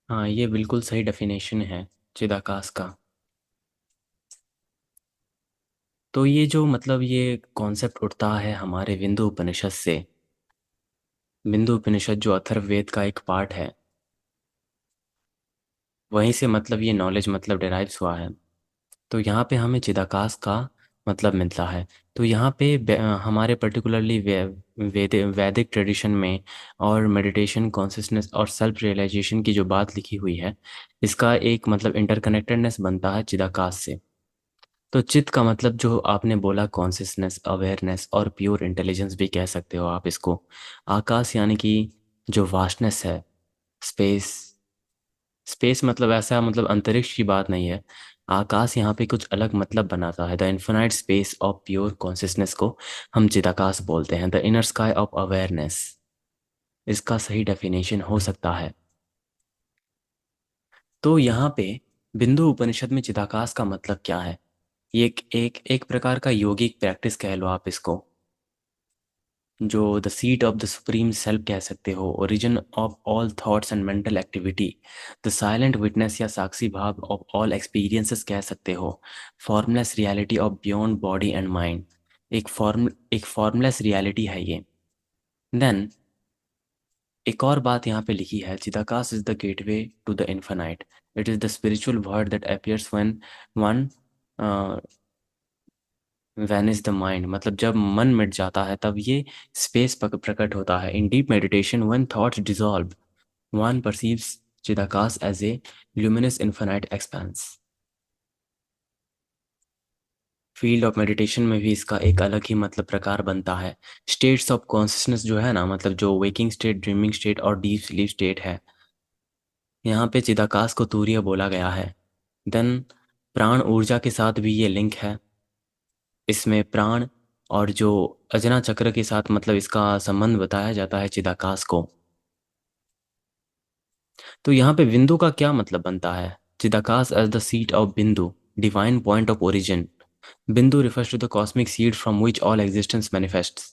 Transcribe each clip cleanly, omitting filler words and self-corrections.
हाँ, ये बिल्कुल सही डेफिनेशन है चिदाकाश का। तो ये जो मतलब ये कॉन्सेप्ट उठता है हमारे विंदु उपनिषद से। विंदु उपनिषद जो अथर्ववेद का एक पार्ट है, वहीं से मतलब ये नॉलेज मतलब डिराइव्स हुआ है। तो यहाँ पे हमें चिदाकाश का मतलब मिलता है। तो यहाँ पे हमारे पर्टिकुलरली वैदिक ट्रेडिशन में और मेडिटेशन कॉन्सियसनेस और सेल्फ रियलाइजेशन की जो बात लिखी हुई है, इसका एक मतलब इंटरकनेक्टेडनेस बनता है चिदाकाश से। तो चित्त का मतलब जो आपने बोला कॉन्सियसनेस, अवेयरनेस और प्योर इंटेलिजेंस भी कह सकते हो आप इसको। आकाश यानी कि जो वास्टनेस है, स्पेस। स्पेस मतलब ऐसा मतलब अंतरिक्ष की बात नहीं है। आकाश यहाँ पे कुछ अलग मतलब बनाता है। The infinite space of pure consciousness को हम चिदाकाश बोलते हैं। The inner sky of awareness, इसका सही डेफिनेशन हो सकता है। तो यहाँ पे बिंदु उपनिषद में चिदाकाश का मतलब क्या है? ये एक प्रकार का योगिक प्रैक्टिस कह लो आप इसको, जो the seat of the supreme self कह सकते हो, origin of all thoughts and mental activity, the silent witness या साक्षी भाव ऑफ ऑल एक्सपीरियंसेस कह सकते हो, formless reality of beyond body and mind. एक फॉर्मलेस रियलिटी है ये। देन एक और बात यहाँ पे लिखी है, Chidakash is the gateway to the infinite. It is the spiritual word that appears when one vanish the mind, मतलब जब मन मिट जाता है तब ये स्पेस प्रकट होता है। In deep meditation when thoughts dissolve, one perceives Chidakash as a luminous infinite expanse. Field of meditation में भी इसका एक अलग ही मतलब प्रकार बनता है। स्टेट्स ऑफ कॉन्शियसनेस जो है ना, मतलब जो वेकिंग स्टेट, ड्रीमिंग स्टेट और डीप स्लीप स्टेट है, यहाँ पे चिदाकाश को तूर्य बोला गया है। देन प्राण ऊर्जा के साथ भी ये लिंक है। इसमें प्राण और जो अजना चक्र के साथ मतलब इसका संबंध बताया जाता है चिदाकाश को। तो यहाँ पे बिंदु का क्या मतलब बनता है? चिदाकाश एज द सीट ऑफ बिंदु, divine point of origin. Bindu refers to the cosmic seed from which all existence manifests.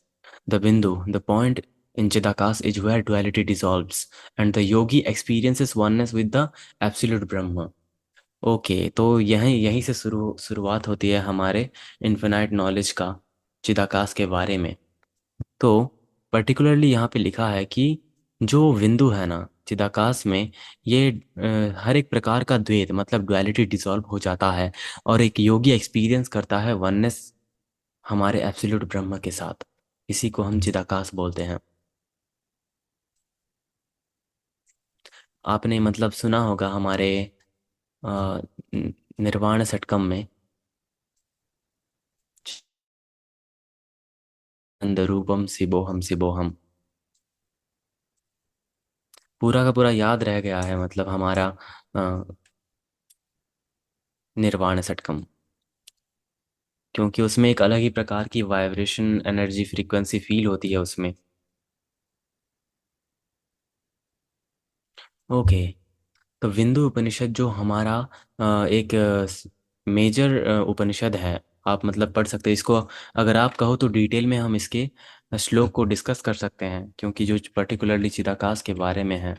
The Bindu, the point in Chidakas, is where duality dissolves and the yogi experiences oneness with the absolute Brahma. Okay, तो यहीं यहीं से शुरुआत होती है हमारे infinite knowledge का चिदाकाश के बारे में। तो पर्टिकुलरली यहाँ पे लिखा है कि जो बिंदु है ना चिदाकाश में, ये हर एक प्रकार का द्वैत मतलब डुअलिटी डिसॉल्व हो जाता है और एक योगी एक्सपीरियंस करता है वननेस हमारे एब्सोल्यूट ब्रह्म के साथ। इसी को हम चिदाकाश बोलते हैं। आपने मतलब सुना होगा हमारे अ, निर्वाण षटकम में, छंद रूपम शिवोहम शिवोहम, पूरा का पूरा याद रह गया है मतलब हमारा अ, निर्वाण षटकम, क्योंकि उसमें एक अलग ही प्रकार की वाइब्रेशन एनर्जी फ्रीक्वेंसी फील होती है उसमें। ओके, तो विंदु उपनिषद जो हमारा एक मेजर उपनिषद है, आप मतलब पढ़ सकते हैं इसको। अगर आप कहो तो डिटेल में हम इसके श्लोक को डिस्कस कर सकते हैं, क्योंकि जो पर्टिकुलरली चिदाकाश के बारे में है।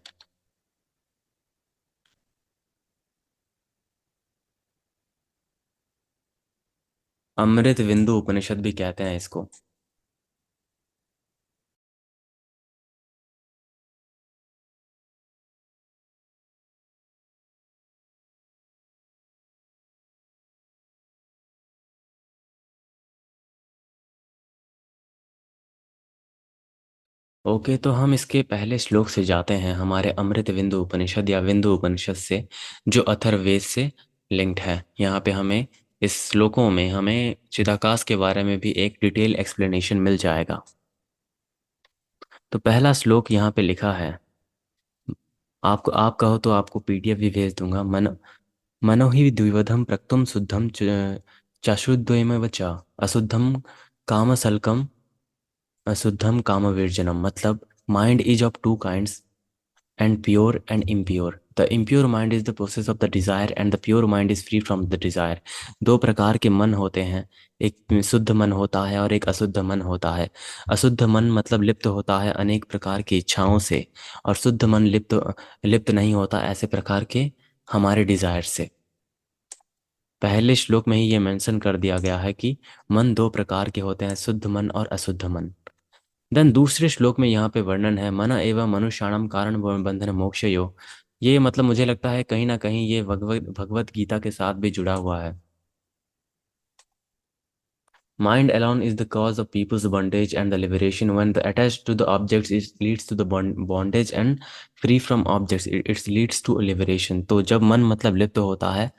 अमृत विंदु उपनिषद भी कहते हैं इसको। ओके, तो हम इसके पहले श्लोक से जाते हैं, हमारे अमृत विंदु उपनिषद या विंदु उपनिषद से, जो अथर्ववेद से लिंक्ड है। यहाँ पे हमें इस श्लोकों में हमें चिदाकाश के बारे में भी एक डिटेल एक्सप्लेनेशन मिल जाएगा। तो पहला श्लोक यहाँ पे लिखा है, आपको आप कहो तो आपको पीडीएफ भी भेज दूंगा। मनो ही द्विविधम प्रक्तुम शुद्धम चाशुद्वयमेव च अशुद्धम कामसल्कम अशुद्धम कामविर्जनम, मतलब mind is of two kinds and pure and impure. The impure mind is the process of the desire and the pure mind is free from the desire. दो प्रकार के मन होते हैं, एक शुद्ध मन होता है और एक अशुद्ध मन होता है। अशुद्ध मन मतलब लिप्त होता है अनेक प्रकार की इच्छाओं से, और शुद्ध मन लिप्त लिप्त नहीं होता ऐसे प्रकार के हमारे डिजायर से। पहले श्लोक में ही ये मेंशन कर दिया गया है कि मन दो प्रकार के होते हैं, शुद्ध मन और अशुद्ध मन। देन दूसरे श्लोक में यहाँ पे वर्णन है मन एवं मनुष्याणाम कारण बंधन मोक्षयो। ये मतलब मुझे लगता है कहीं ना कहीं ये भगवत गीता के साथ भी जुड़ा हुआ है। Mind alone is the cause of people's bondage and the liberation. When the attached to the objects, it leads to the bondage, and free from objects, it leads to liberation. तो जब मन मतलब लिप्त होता है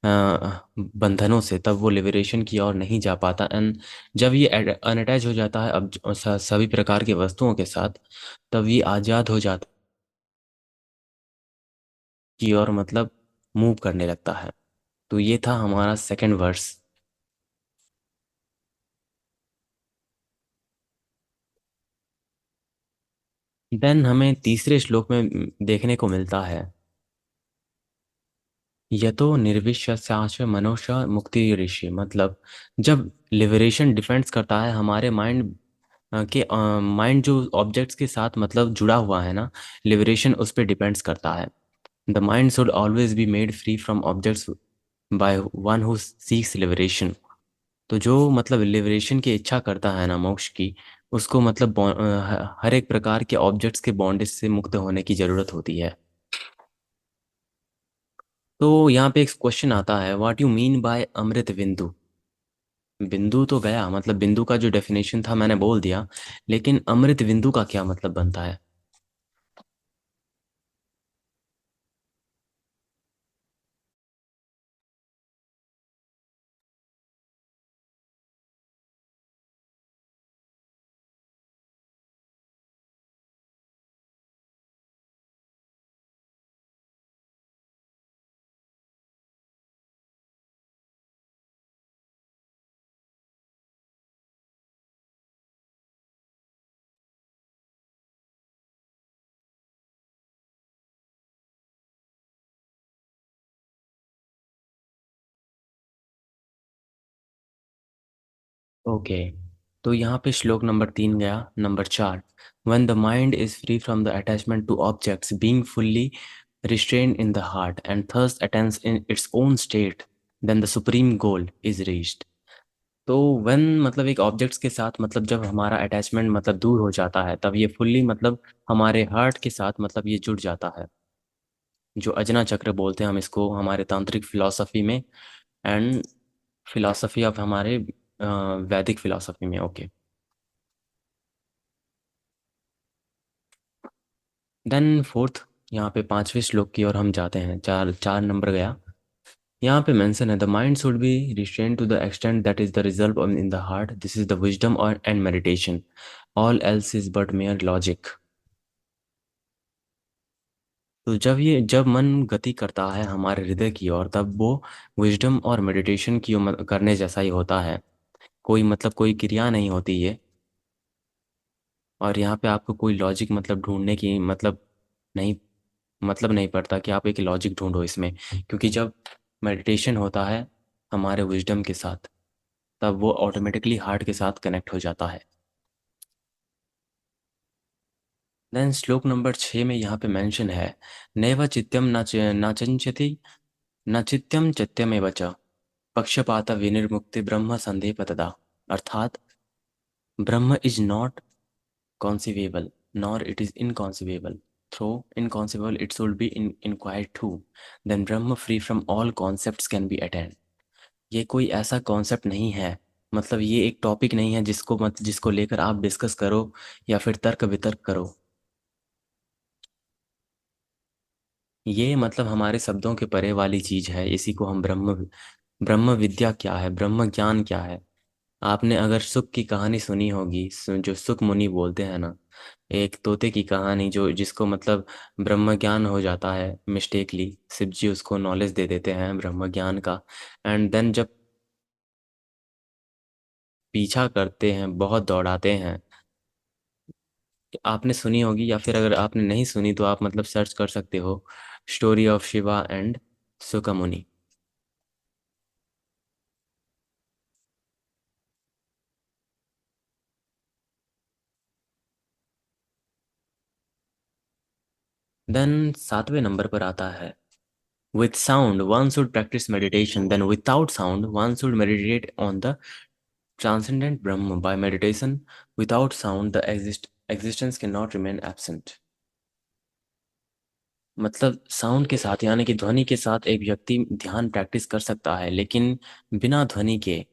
बंधनों से, तब वो लिबरेशन की ओर नहीं जा पाता। एंड जब ये अनअटैच हो जाता है अब सभी प्रकार के वस्तुओं के साथ, तब ये आज़ाद हो जाता की ओर मतलब मूव करने लगता है। तो ये था हमारा सेकंड वर्स। देन हमें तीसरे श्लोक में देखने को मिलता है यतो निर्विशेषाच मनोष मुक्ति ऋषि। मतलब जब लिबरेशन डिपेंड्स करता है हमारे माइंड के, माइंड जो ऑब्जेक्ट्स के साथ मतलब जुड़ा हुआ है ना, लिबरेशन उस पर डिपेंड्स करता है। The mind should always be made free from objects by one who seeks liberation. तो जो मतलब लिबरेशन की इच्छा करता है ना मोक्ष की, उसको मतलब हर एक प्रकार के ऑब्जेक्ट्स के बॉन्डेज से मुक्त होने की जरूरत होती है। तो यहाँ पे एक क्वेश्चन आता है, व्हाट यू मीन बाय अमृत बिंदु। बिंदु तो गया, मतलब बिंदु का जो डेफिनेशन था मैंने बोल दिया, लेकिन अमृत बिंदु का क्या मतलब बनता है। ओके, तो यहाँ पे श्लोक नंबर 3 गया। Number 4, when the mind is free from the attachment to objects, being fully restrained in the heart and thus attains in its own state, then the supreme goal is reached। तो when मतलब एक objects के साथ मतलब जब हमारा attachment मतलब दूर हो जाता है, तब ये फुल्ली मतलब हमारे हार्ट के साथ मतलब ये जुड़ जाता है, जो अजना चक्र बोलते हैं हम इसको हमारे तांत्रिक फिलॉसफी में, एंड फिलॉसफी ऑफ हमारे वैदिक फिलॉसफी में। ओके, देन फोर्थ, यहाँ पे पांचवें श्लोक की ओर हम जाते हैं। चार चार नंबर गया। यहाँ पे मेंशन है the mind should be restrain to the extent that is the result in the heart, this is the wisdom और and meditation, all else is but mere logic. तो जब मन गति करता है हमारे हृदय की ओर, तब वो विजडम और मेडिटेशन की करने जैसा ही होता है। कोई मतलब कोई क्रिया नहीं होती ये। और यहाँ पे आपको कोई लॉजिक मतलब ढूंढने की नहीं मतलब नहीं पड़ता कि आप एक लॉजिक ढूंढो इसमें, क्योंकि जब मेडिटेशन होता है हमारे विजडम के साथ, तब वो ऑटोमेटिकली हार्ट के साथ कनेक्ट हो जाता है। देन श्लोक नंबर 6 में यहाँ पे मेंशन है नैव चित्यम नाचंचति न चित्यम चित्यमेव च पक्षपात विनिर्मुक्ति ब्रह्म संदेह। अर्थात ब्रह्म is not conceivable, nor it is inconceivable. Though inconceivable, it should be inquired too. Then Brahma free from all concepts can be attained। ये कोई ऐसा कॉन्सेप्ट नहीं है, मतलब ये एक टॉपिक नहीं है जिसको लेकर आप डिस्कस करो या फिर तर्क वितर्क करो। ये मतलब हमारे शब्दों के परे वाली चीज है। इसी को हम ब्रह्म ब्रह्म विद्या क्या है, ब्रह्म ज्ञान क्या है। आपने अगर सुख की कहानी सुनी होगी, जो सुख मुनि बोलते हैं ना, एक तोते की कहानी जो जिसको मतलब ब्रह्म ज्ञान हो जाता है मिस्टेकली, शिव जी उसको नॉलेज दे देते हैं ब्रह्म ज्ञान का। एंड देन जब पीछा करते हैं, बहुत दौड़ाते हैं। आपने सुनी होगी, या फिर अगर आपने नहीं सुनी तो आप मतलब सर्च कर सकते हो। Story of Shiva and Sukmuni. Then सातवें नंबर पर आता है, with sound one should practice meditation, then without sound one should meditate on the transcendent Brahma. By meditation without sound the existence cannot remain absent। मतलब sound के साथ यानी कि ध्वनि के साथ एक व्यक्ति ध्यान प्रैक्टिस कर सकता है, लेकिन बिना ध्वनि के,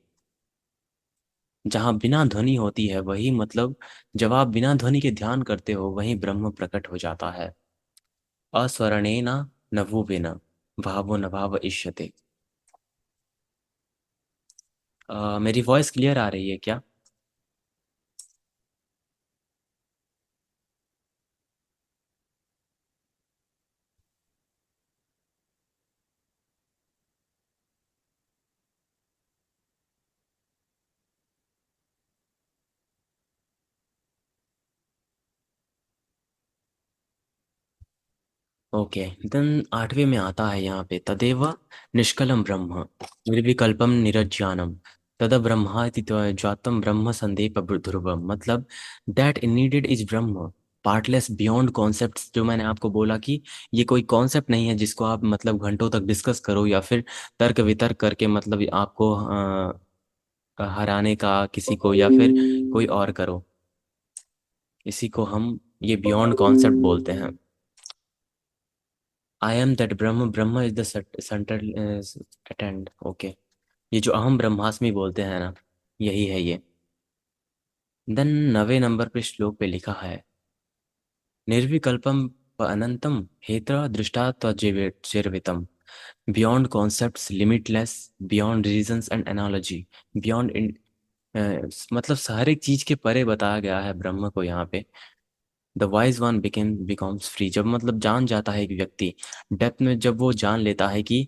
जहाँ बिना ध्वनि होती है वही मतलब, जब आप बिना ध्वनि के ध्यान करते हो वहीं ब्रह्म प्रकट हो जाता है। अस्वरणेन नभुवेन भावो न भाव इष्यते। मेरी वॉइस क्लियर आ रही है क्या? ओके। देन आठवें में आता है यहाँ पे, तदेव निष्कलम ब्रह्म निर्विकल्पम निरज्ञानम तद ब्रह्माति जातम ब्रह्म संदेप ध्रुवम। मतलब that needed is Brahma partless beyond concepts. जो मैंने आपको बोला कि ये कोई कॉन्सेप्ट नहीं है जिसको आप मतलब घंटों तक डिस्कस करो या फिर तर्क वितर्क करके मतलब आपको हराने का किसी को या फिर कोई और करो। इसी को हम ये बियॉन्ड कॉन्सेप्ट बोलते हैं। I am that Brahma, Brahma is the central attend. Okay, ये जो अहम ब्रह्मास्मि बोलते हैं ना, यही है ये। देन नवे नंबर पे श्लोक पे लिखा है, निर्विकल्पम व अनंतम हेत्र दृष्टा चिर्वितम beyond concepts limitless beyond reasons and analogy beyond. मतलब हर एक चीज के परे बताया गया है ब्रह्म को यहाँ पे। The wise one becomes free, जब मतलब जान जाता है एक व्यक्ति डेप्थ में, जब वो जान लेता है कि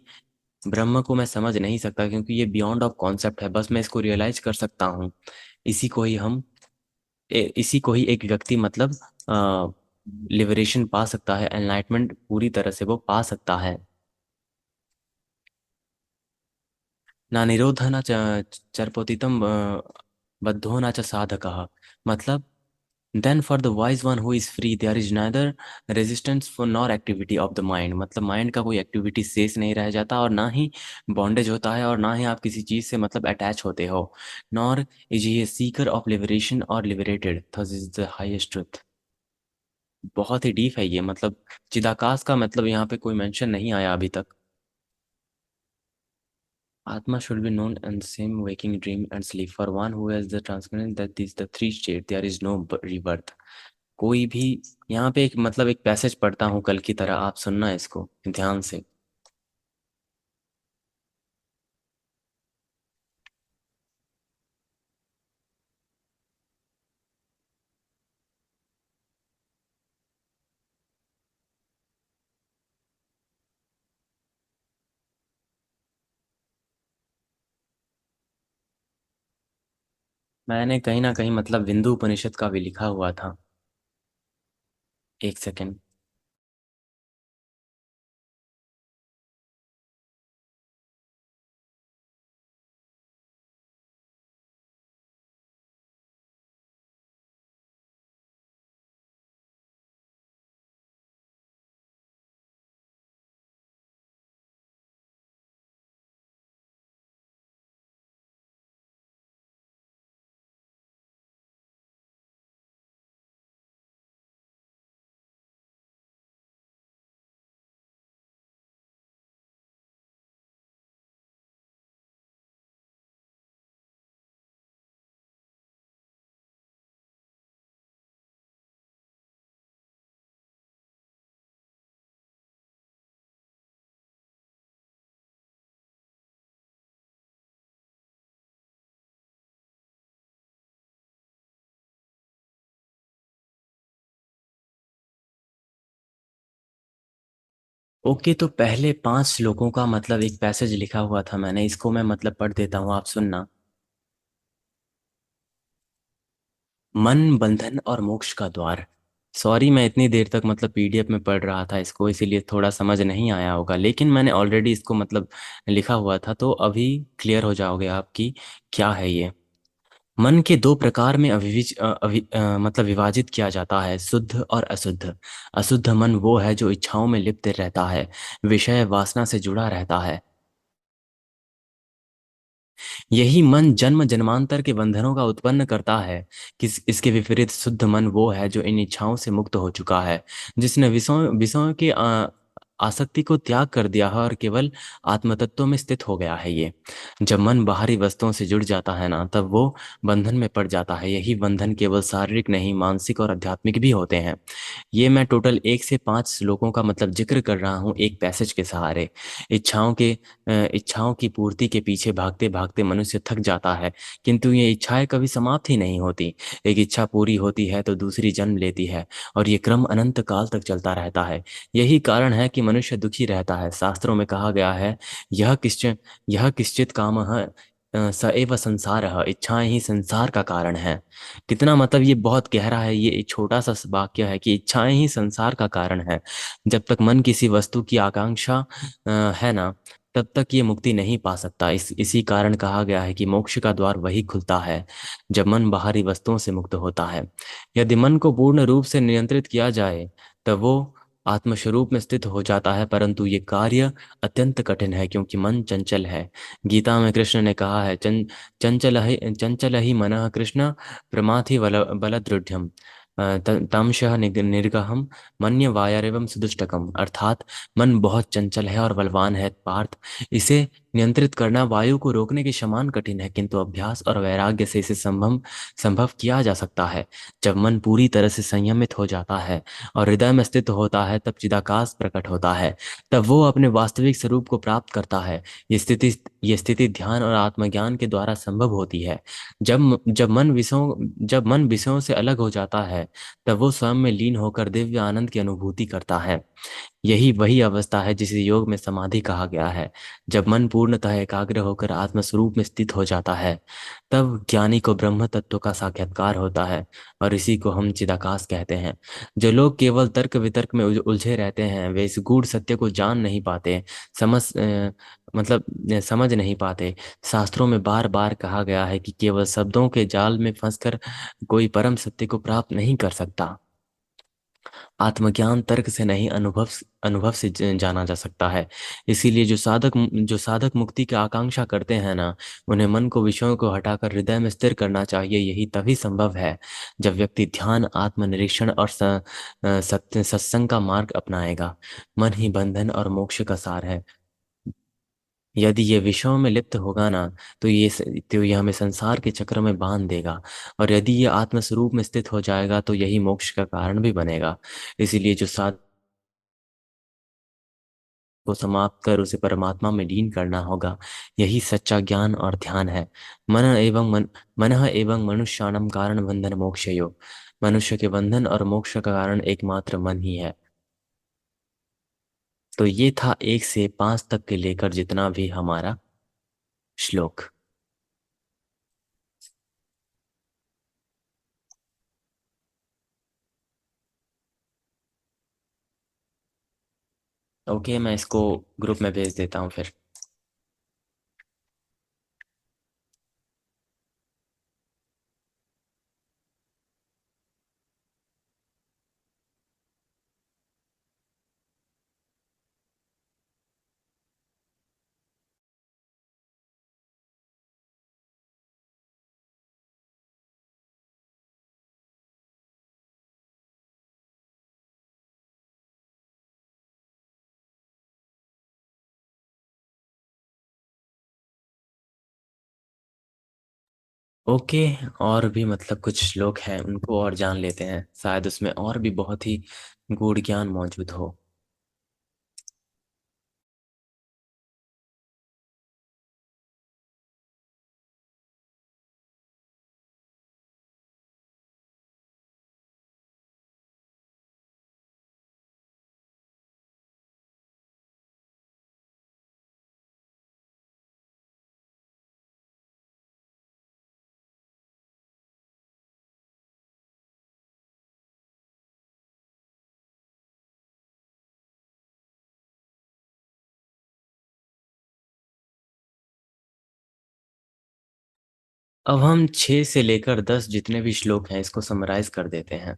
ब्रह्म को मैं समझ नहीं सकता क्योंकि ये बियॉन्ड ऑफ कॉन्सेप्ट है, बस मैं इसको रियलाइज कर सकता हूँ। इसी को ही हम इसी को ही एक व्यक्ति मतलब लिबरेशन पा सकता है, एनलाइटमेंट पूरी तरह से वो पा सकता है। ना निरोध न चरपतितम बद्धो न च साधकः। मतलब then for the wise one who is free there is neither resistance for nor activity of the mind. मतलब माइंड का कोई एक्टिविटी शेष नहीं रह जाता और ना ही बॉन्डेज होता है और ना ही आप किसी चीज से मतलब अटैच होते हो। Nor is he seeker of liberation और liberated thus is the highest truth. बहुत ही डीप है ये। मतलब चिदाकाश का मतलब यहाँ पे कोई मेंशन नहीं आया अभी तक। Atma should be known in the same waking dream and sleep. For one who has the transcendence that these the three state, there is no rebirth। कोई भी, यहाँ पे एक मतलब एक पैसेज पढ़ता हूँ कल की तरह, आप सुनना इसको ध्यान से। मैंने कहीं ना कहीं मतलब विंदु उपनिषद का भी लिखा हुआ था। एक सेकेंड। ओके, तो पहले पांच श्लोकों का मतलब एक पैसेज लिखा हुआ था मैंने, इसको मैं मतलब पढ़ देता हूँ, आप सुनना। मन बंधन और मोक्ष का द्वार, सॉरी, मैं इतनी देर तक मतलब पीडीएफ में पढ़ रहा था इसको, इसीलिए थोड़ा समझ नहीं आया होगा, लेकिन मैंने ऑलरेडी इसको मतलब लिखा हुआ था, तो अभी क्लियर हो जाओगे आप कि क्या है ये। मन के दो प्रकार में मतलब विभाजित किया जाता है, शुद्ध और अशुद्ध। अशुद्ध मन वो है जो इच्छाओं में लिप्त रहता है, विषय वासना से जुड़ा रहता है। यही मन जन्म जन्मांतर के बंधनों का उत्पन्न करता है। इसके विपरीत शुद्ध मन वो है जो इन इच्छाओं से मुक्त हो चुका है, जिसने विषयों विषयों की आसक्ति को त्याग कर दिया है और केवल आत्म तत्व में स्थित हो गया है। ये जब मन बाहरी वस्तुओं से जुड़ जाता है ना, तब वो बंधन में पड़ जाता है। यही बंधन केवल शारीरिक नहीं, मानसिक और आध्यात्मिक भी होते हैं। ये मैं टोटल 1 से 5 श्लोकों का मतलब जिक्र कर रहा हूँ एक पैसेज के सहारे। इच्छाओं की पूर्ति के पीछे भागते भागते मनुष्य थक जाता है, किंतु ये इच्छाएं कभी समाप्त ही नहीं होती। एक इच्छा पूरी होती है तो दूसरी जन्म लेती है, और ये क्रम अनंत काल तक चलता रहता है। यही कारण है कि मनुष्य दुखी रहता है। शास्त्रों में कहा गया है, यह किश्चित काम स एव संसार, इच्छाएं ही संसार का कारण है। कितना मतलब ये बहुत गहरा है। ये एक छोटा सा वाक्य है कि इच्छाएं ही संसार का कारण है। जब तक मन किसी वस्तु की आकांक्षा है ना, तब तक ये मुक्ति नहीं पा सकता। इसी कारण कहा गया है कि मोक्ष का द्वार वही खुलता है जब मन बाहरी वस्तुओं से मुक्त होता है। यदि मन को पूर्ण रूप से नियंत्रित किया जाए, तब वो आत्मस्वरूप में स्थित हो जाता है, परंतु ये कार्य अत्यंत कठिन है, क्योंकि मन चंचल है। गीता में कृष्ण ने कहा है, चंचल ही मनः कृष्ण प्रमाथि बलदृढ़ तमशः निर्गहम मन्य वायरेवम सुदुष्टकम। अर्थात मन बहुत चंचल है और बलवान है पार्थ। इसे नियंत्रित करना वायु को रोकने के समान कठिन है, किंतु अभ्यास और वैराग्य से इसे संभव संभव किया जा सकता है। जब मन पूरी तरह से संयमित हो जाता है और हृदय में स्थित होता है, तब चिदाकाश प्रकट होता है। तब वो अपने वास्तविक स्वरूप को प्राप्त करता है। ये स्थिति ध्यान और आत्मज्ञान के द्वारा संभव होती है। जब मन विषयों से अलग हो जाता है, तब वो स्वयं में लीन होकर दिव्य आनंद की अनुभूति करता है। यही वही अवस्था है जिसे योग में समाधि कहा गया है। जब मन पूर्णतः एकाग्र होकर आत्मस्वरूप में स्थित हो जाता है, तब ज्ञानी को ब्रह्म तत्व का साक्षात्कार होता है, और इसी को हम चिदाकाश कहते हैं। जो लोग केवल तर्क वितर्क में उलझे रहते हैं, वे इस गूढ़ सत्य को जान नहीं पाते, समझ नहीं पाते। शास्त्रों में बार बार कहा गया है कि केवल शब्दों के जाल में फंसकर कोई परम सत्य को प्राप्त नहीं कर सकता। आत्मज्ञान तर्क से नहीं, अनुभव से जाना जा सकता है। इसीलिए जो साधक मुक्ति की आकांक्षा करते हैं ना, उन्हें मन को विषयों को हटाकर हृदय में स्थिर करना चाहिए। यही तभी संभव है जब व्यक्ति ध्यान, आत्मनिरीक्षण और सत्संग का मार्ग अपनाएगा। मन ही बंधन और मोक्ष का सार है। यदि ये विषयों में लिप्त होगा ना, तो ये हमें संसार के चक्र में बांध देगा, और यदि ये आत्मस्वरूप में स्थित हो जाएगा, तो यही मोक्ष का कारण भी बनेगा। इसीलिए जो साधक को समाप्त कर उसे परमात्मा में लीन करना होगा, यही सच्चा ज्ञान और ध्यान है। मनः एवं मनुष्याणाम कारण बंधन मोक्षयो। मनुष्य के बंधन और मोक्ष का कारण एकमात्र मन ही है। तो ये था 1 से 5 तक के लेकर जितना भी हमारा श्लोक। ओके, मैं इसको ग्रुप में भेज देता हूँ फिर। ओके, और भी मतलब कुछ श्लोक हैं, उनको और जान लेते हैं, शायद उसमें और भी बहुत ही गूढ़ ज्ञान मौजूद हो। अब हम 6 से लेकर 10 जितने भी श्लोक हैं इसको समराइज कर देते हैं।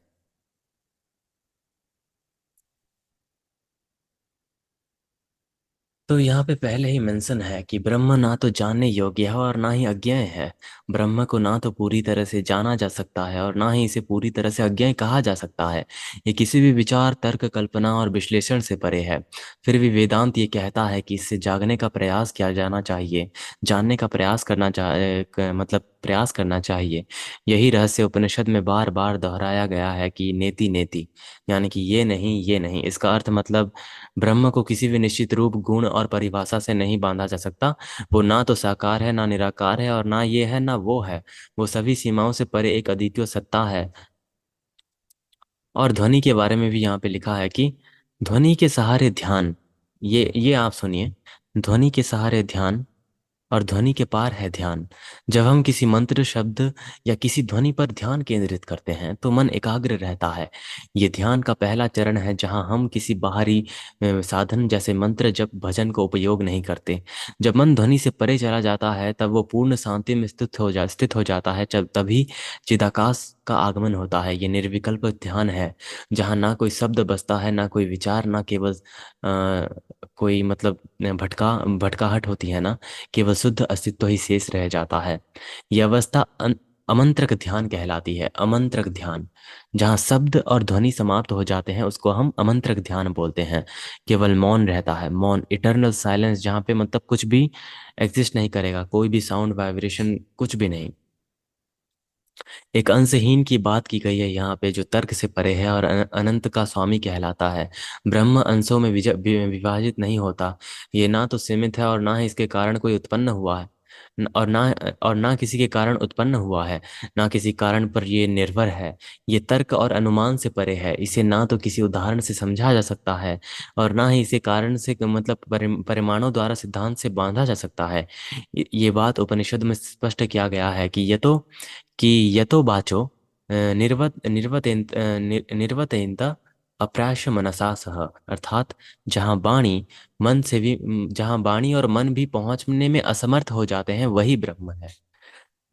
तो यहाँ पे पहले ही मेंशन है कि ब्रह्म ना तो जानने योग्य है और ना ही अज्ञेय है। ब्रह्म को ना तो पूरी तरह से जाना जा सकता है और ना ही इसे पूरी तरह से अज्ञेय कहा जा सकता है। ये किसी भी विचार, तर्क, कल्पना और विश्लेषण से परे है। फिर भी वेदांत ये कहता है कि इससे जागने का प्रयास किया जाना चाहिए, जानने का प्रयास करना मतलब प्रयास करना चाहिए। यही रहस्य उपनिषद में बार बार दोहराया गया है कि नेति नेति, यानी कि ये नहीं। इसका अर्थ मतलब ब्रह्म को किसी भी निश्चित रूप, गुण और परिभाषा से नहीं बांधा जा सकता। वो ना तो साकार है, ना निराकार है, और ना ये है ना वो है। वो सभी सीमाओं से परे एक अद्वितीय सत्ता है। और ध्वनि के बारे में भी यहाँ पे लिखा है कि ध्वनि के सहारे ध्यान, ये आप सुनिए। ध्वनि के सहारे ध्यान और ध्वनि के पार है ध्यान। जब हम किसी मंत्र, शब्द या किसी ध्वनि पर ध्यान केंद्रित करते हैं तो मन एकाग्र रहता है। ये ध्यान का पहला चरण है जहां हम किसी बाहरी साधन जैसे मंत्र, जप, भजन का उपयोग नहीं करते। जब मन ध्वनि से परे चला जाता है तब वो पूर्ण शांति में स्थित हो जाता है। जब तभी चिदाकाश का आगमन होता है। ये निर्विकल्प ध्यान है जहाँ ना कोई शब्द बजता है, ना कोई विचार, ना केवल कोई मतलब भटकाहट होती है ना, केवल शुद्ध अस्तित्व ही शेष रह जाता है। यह अवस्था अमंत्रक ध्यान कहलाती है। अमंत्रक ध्यान, जहाँ शब्द और ध्वनि समाप्त हो जाते हैं उसको हम अमंत्रक ध्यान बोलते हैं। केवल मौन रहता है, मौन, इटर्नल साइलेंस, जहाँ पे मतलब कुछ भी एग्जिस्ट नहीं करेगा, कोई भी साउंड, वाइब्रेशन, कुछ भी नहीं। एक अंशहीन की बात की गई है यहाँ पे जो तर्क से परे है और अनंत का स्वामी कहलाता है। ब्रह्म अंशों में विभाजित नहीं होता। ये ना तो सीमित है और ना ही इसके कारण कोई उत्पन्न हुआ है, और ना किसी के कारण उत्पन्न हुआ है, ना किसी कारण पर ये निर्भर है। ये तर्क और अनुमान से परे है। इसे ना तो किसी उदाहरण से समझा जा सकता है और ना ही इसे कारण से मतलब परिमाणों द्वारा सिद्धांत से बांधा जा सकता है। ये बात उपनिषद में स्पष्ट किया गया है कि यतो वाचो निर्वतेन्त अप्राश्य मनसा सह, अर्थात जहाँ वाणी जहाँ वाणी और मन भी पहुंचने में असमर्थ हो जाते हैं वही ब्रह्म है।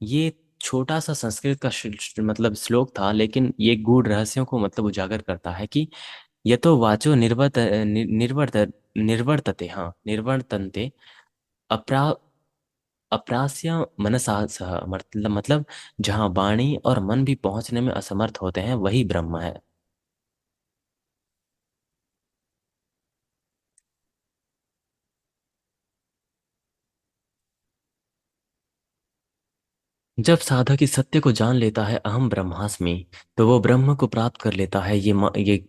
ये छोटा सा संस्कृत का मतलब श्लोक था, लेकिन ये गूढ़ रहस्यों को मतलब उजागर करता है कि यतो वाचो निर्वर्तते, हाँ, निर्वर्तन्ते अपरा अप्रास्य मनसा सह, मतलब जहाँ वाणी और मन भी पहुंचने में असमर्थ होते हैं वही ब्रह्म है। जब साधक इस सत्य को जान लेता है, अहम ब्रह्मास्मि, तो वो ब्रह्म को प्राप्त कर लेता है। ये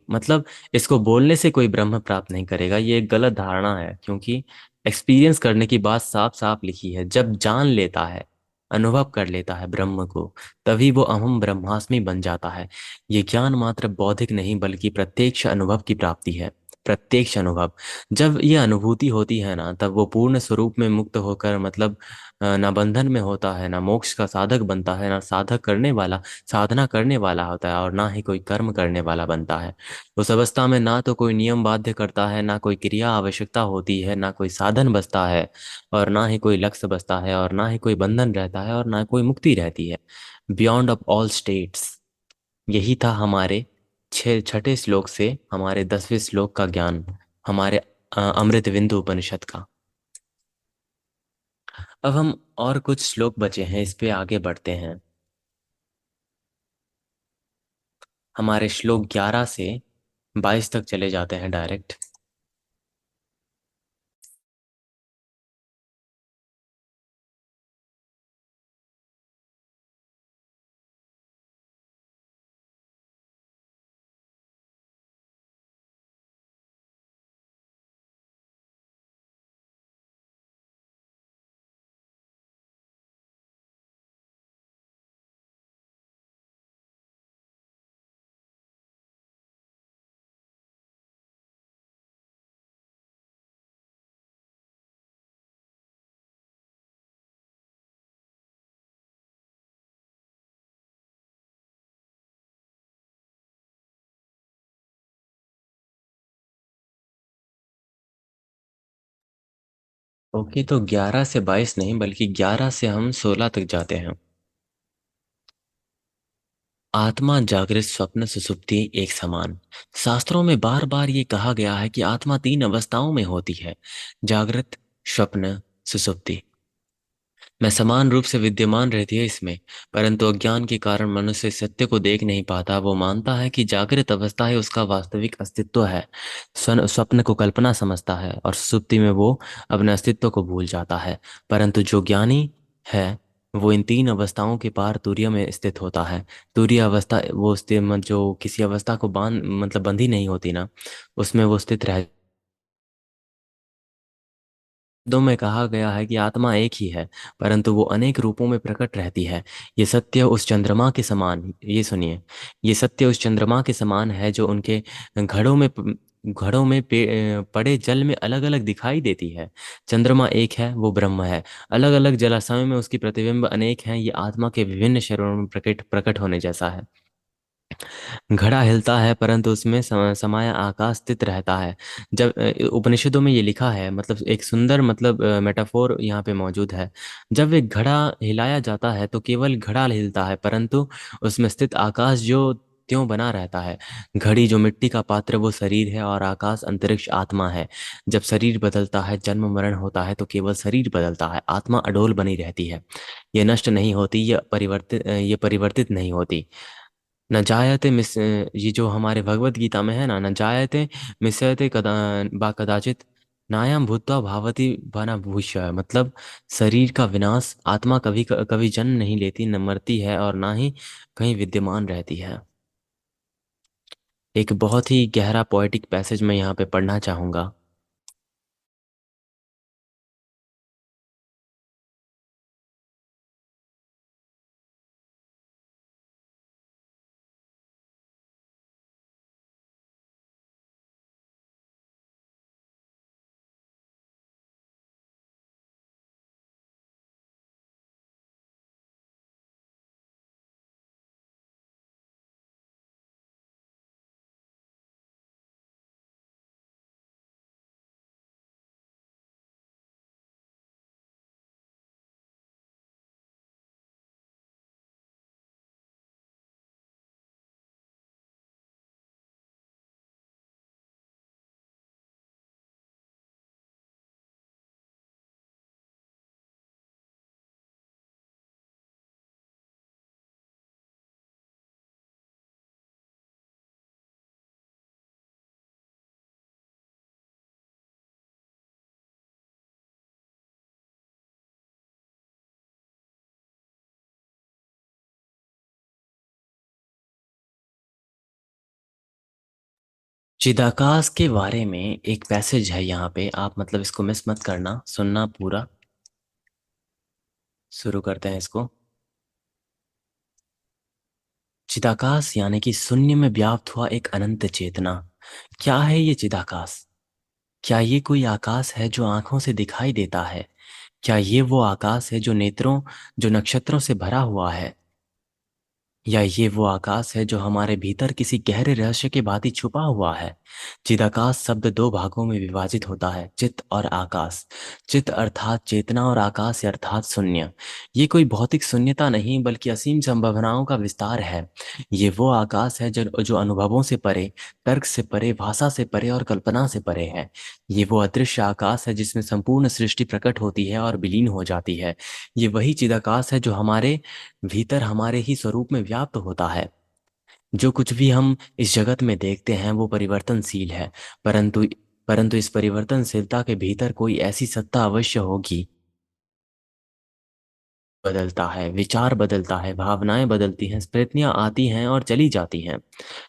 मतलब इसको बोलने से कोई ब्रह्म प्राप्त नहीं करेगा, ये एक गलत धारणा है, क्योंकि एक्सपीरियंस करने की बात साफ साफ लिखी है। जब जान लेता है, अनुभव कर लेता है ब्रह्म को, तभी वो अहम ब्रह्मास्मि बन जाता है। ये ज्ञान मात्र बौद्धिक नहीं बल्कि प्रत्यक्ष अनुभव की प्राप्ति है। प्रत्यक्ष अनुभव, जब ये अनुभूति होती है ना, तब वो पूर्ण स्वरूप में मुक्त होकर मतलब ना बंधन में होता है, ना मोक्ष का साधक बनता है, ना साधक करने वाला, साधना करने वाला होता है, और ना ही कोई कर्म करने वाला बनता है। उस अवस्था में ना तो कोई नियम बाध्य करता है, ना कोई क्रिया आवश्यकता होती है, ना कोई साधन बसता है, और ना ही कोई लक्ष्य बसता है, और ना ही कोई बंधन रहता है, और ना कोई मुक्ति रहती है। Beyond of all states. यही था हमारे छठे श्लोक से हमारे 10वें श्लोक का ज्ञान, हमारे अमृत बिंदु उपनिषद का। अब हम और कुछ श्लोक बचे हैं, इस पे आगे बढ़ते हैं। हमारे श्लोक 11 से 22 तक चले जाते हैं डायरेक्ट। ओके, तो 11 से 22 नहीं बल्कि 11 से हम 16 तक जाते हैं। आत्मा, जागृत, स्वप्न, सुषुप्ति एक समान। शास्त्रों में बार बार ये कहा गया है कि आत्मा तीन अवस्थाओं में होती है: जागृत, स्वप्न, सुषुप्ति में समान रूप से विद्यमान रहती है इसमें। परंतु अज्ञान के कारण मनुष्य सत्य को देख नहीं पाता। वो मानता है कि जागृत अवस्था ही उसका वास्तविक अस्तित्व है, स्वप्न को कल्पना समझता है, और सुषुप्ति में वो अपने अस्तित्व को भूल जाता है। परंतु जो ज्ञानी है वो इन तीन अवस्थाओं के पार तुरीय में स्थित होता है। तुरीय अवस्था वो स्थित जो किसी अवस्था को बांध मतलब बंधी नहीं होती ना, उसमें वो स्थित रह। वेदों में कहा गया है कि आत्मा एक ही है, परंतु वो अनेक रूपों में प्रकट रहती है। ये सत्य उस चंद्रमा के समान, ये सुनिए, ये सत्य उस चंद्रमा के समान है जो उनके घड़ों में पड़े जल में अलग अलग दिखाई देती है। चंद्रमा एक है, वो ब्रह्म है। अलग अलग जलाशयों में उसकी प्रतिबिंब अनेक हैं। ये आत्मा के विभिन्न शरीरों में प्रकट प्रकट होने जैसा है। घड़ा हिलता है परंतु उसमें समाया आकाश स्थित रहता है। जब उपनिषदों में ये लिखा है, मतलब एक सुंदर मतलब मेटाफोर यहाँ पे मौजूद है। जब एक घड़ा हिलाया जाता है तो केवल घड़ा हिलता है, परंतु उसमें स्थित आकाश जो त्यों बना रहता है। घड़ी जो मिट्टी का पात्र वो शरीर है, और आकाश अंतरिक्ष आत्मा है। जब शरीर बदलता है, जन्म मरण होता है, तो केवल शरीर बदलता है, आत्मा अडोल बनी रहती है। ये नष्ट नहीं होती, ये परिवर्तित नहीं होती। न जायते मिस ये जो हमारे भगवत गीता में है ना, न जायते मिस्यते बा कदाचित नायम भूत्वा भावति बना भूष्य, मतलब शरीर का विनाश, आत्मा कभी कभी जन्म नहीं लेती, न मरती है, और ना ही कहीं विद्यमान रहती है। एक बहुत ही गहरा पोएटिक पैसेज मैं यहाँ पे पढ़ना चाहूंगा। चिदाकाश के बारे में एक पैसेज है यहाँ पे, आप मतलब इसको मिस मत करना, सुनना पूरा। शुरू करते हैं इसको। चिदाकाश यानी कि शून्य में व्याप्त हुआ एक अनंत चेतना। क्या है ये चिदाकाश? क्या ये कोई आकाश है जो आंखों से दिखाई देता है? क्या ये वो आकाश है जो नेत्रों, जो नक्षत्रों से भरा हुआ है? या ये वो आकाश है जो हमारे भीतर किसी गहरे रहस्य के भांति छुपा हुआ है? चिदाकाश शब्द दो भागों में विभाजित होता है: चित्त और आकाश। चित्त अर्थात चेतना, और आकाश अर्थात शून्य। ये कोई भौतिक शून्यता नहीं, बल्कि असीम संभावनाओं का विस्तार है। ये वो आकाश है जो जो अनुभवों से परे, तर्क से परे, भाषा से परे और कल्पना से परे है। ये वो अदृश्य आकाश है जिसमें संपूर्ण सृष्टि प्रकट होती है और विलीन हो जाती है। ये वही चिदाकाश है जो हमारे भीतर, हमारे ही स्वरूप में व्याप्त होता है। जो कुछ भी हम इस जगत में देखते हैं वो परिवर्तनशील है, परंतु परंतु इस परिवर्तनशीलता के भीतर कोई ऐसी सत्ता अवश्य होगी। बदलता है, विचार बदलता है, भावनाएं बदलती हैं, स्मृतियां आती हैं और चली जाती हैं।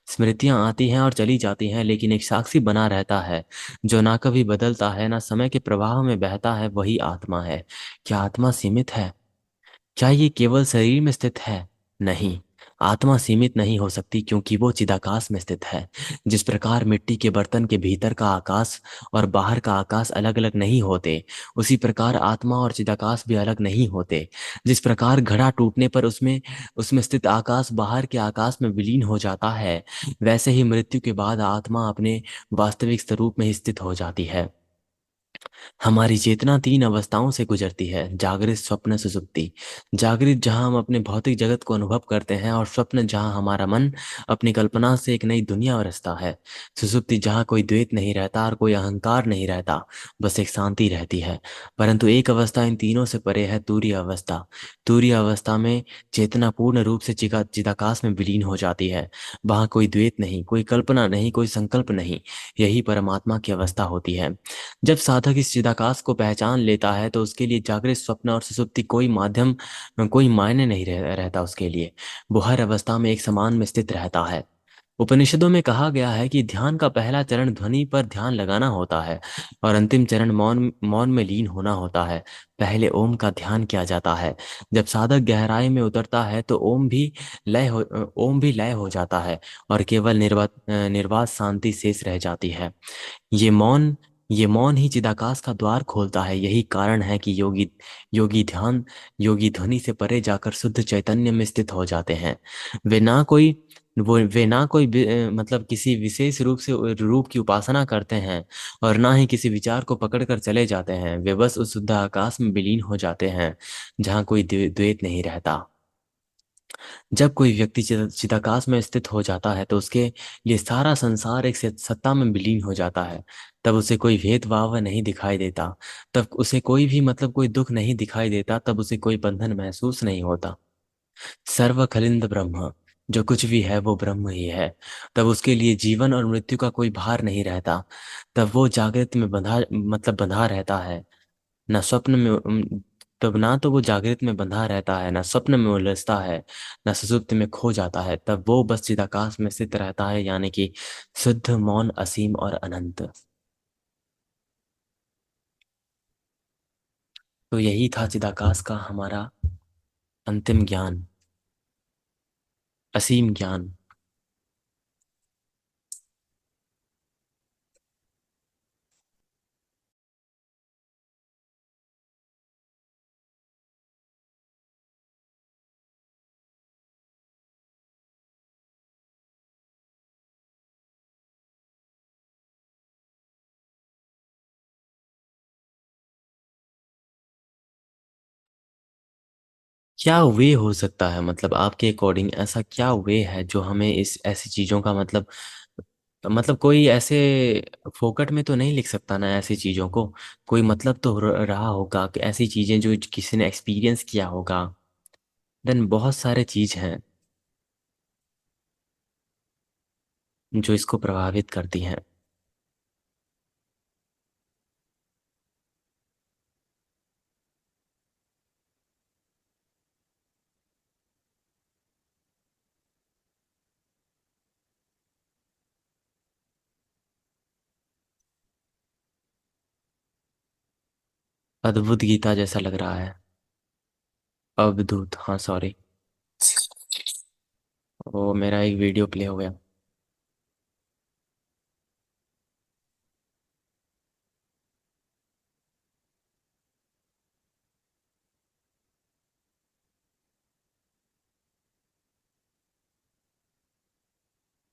स्मृतियां आती हैं और चली जाती हैं, लेकिन एक साक्षी बना रहता है जो ना कभी बदलता है, ना समय के प्रवाह में बहता है, वही आत्मा है। क्या आत्मा सीमित है? क्या ये केवल शरीर में स्थित है? नहीं, आत्मा सीमित नहीं हो सकती, क्योंकि वो चिदाकाश में स्थित है। जिस प्रकार मिट्टी के बर्तन के भीतर का आकाश और बाहर का आकाश अलग अलग नहीं होते, उसी प्रकार आत्मा और चिदाकाश भी अलग नहीं होते। जिस प्रकार घड़ा टूटने पर उसमें उसमें स्थित आकाश बाहर के आकाश में विलीन हो जाता है, वैसे ही मृत्यु के बाद आत्मा अपने वास्तविक स्वरूप में ही स्थित हो जाती है। हमारी चेतना तीन अवस्थाओं से गुजरती है: जागृत, स्वप्न, सुषुप्ति। जागृत जहाँ हम अपने भौतिक जगत को अनुभव करते हैं, और स्वप्न जहाँ हमारा मन अपनी कल्पना से एक नई दुनिया रचता है। सुषुप्ति जहाँ कोई द्वैत नहीं रहता और कोई अहंकार नहीं रहता, बस एक शांति रहती है। परंतु एक अवस्था इन तीनों से परे है: तुरीय अवस्था। तुरीय अवस्था में चेतना पूर्ण रूप से चिदाकाश में विलीन हो जाती है। वहाँ कोई द्वैत नहीं, कोई कल्पना नहीं, कोई संकल्प नहीं। यही परमात्मा की अवस्था होती है। जब साधक इस चिदाकाश को पहचान लेता है तो उसके लिए जागृत, स्वप्न और सुषुप्ति कोई माध्यम, कोई मायने नहीं रहता उसके लिए। वो हर अवस्था में एक समान में स्थित रहता है। उपनिषदों में कहा गया है कि ध्यान का पहला चरण ध्वनि पर ध्यान लगाना होता है, और अंतिम चरण मौन मौन में लीन होना होता है। पहले ओम का ध्यान किया जाता है। जब साधक गहराई में उतरता है तो ओम भी लय हो जाता है, और केवल निर्वात शांति शेष रह जाती है। ये मौन ये मौन ही चिदाकाश का द्वार खोलता है। यही कारण है कि योगी ध्यान योगी ध्वनि से परे जाकर शुद्ध चैतन्य में स्थित हो जाते हैं। वे ना कोई वे ना कोई मतलब किसी विशेष रूप की उपासना करते हैं, और ना ही किसी विचार को पकड़कर चले जाते हैं। वे बस उस शुद्ध आकाश में विलीन हो जाते हैं जहाँ कोई द्वैत नहीं रहता। जब कोई व्यक्ति चिदाकाश में स्थित हो जाता है तो उसके लिए सारा संसार एक सत्ता में विलीन हो जाता है। तब उसे कोई भेदभाव नहीं दिखाई देता। तब उसे कोई भी मतलब कोई दुख नहीं दिखाई देता। तब उसे कोई बंधन महसूस नहीं होता। सर्व खलिंद ब्रह्म, जो कुछ भी है वो ब्रह्म ही है। तब उसके लिए जीवन और मृत्यु का कोई भार नहीं रहता। तब वो जागृत में बंधा रहता है, ना स्वप्न में तब ना तो वो जागृत में बंधा रहता है, ना स्वप्न में उलझता है, ना सुषुप्ति में खो जाता है। तब वो बस चिदाकाश में स्थित रहता है, यानी कि शुद्ध, मौन, असीम और अनंत। तो यही था चिदाकाश का हमारा अंतिम ज्ञान, असीम ज्ञान। क्या वे हो सकता है, मतलब आपके अकॉर्डिंग ऐसा क्या वे है जो हमें इस ऐसी चीजों का मतलब कोई ऐसे फोकट में तो नहीं लिख सकता ना ऐसी चीजों को। कोई मतलब तो रहा होगा कि ऐसी चीजें जो किसी ने एक्सपीरियंस किया होगा। देन बहुत सारे चीज हैं जो इसको प्रभावित करती हैं। अद्भुत गीता जैसा लग रहा है। अवधूत, हाँ सॉरी। वो मेरा एक वीडियो प्ले हो गया।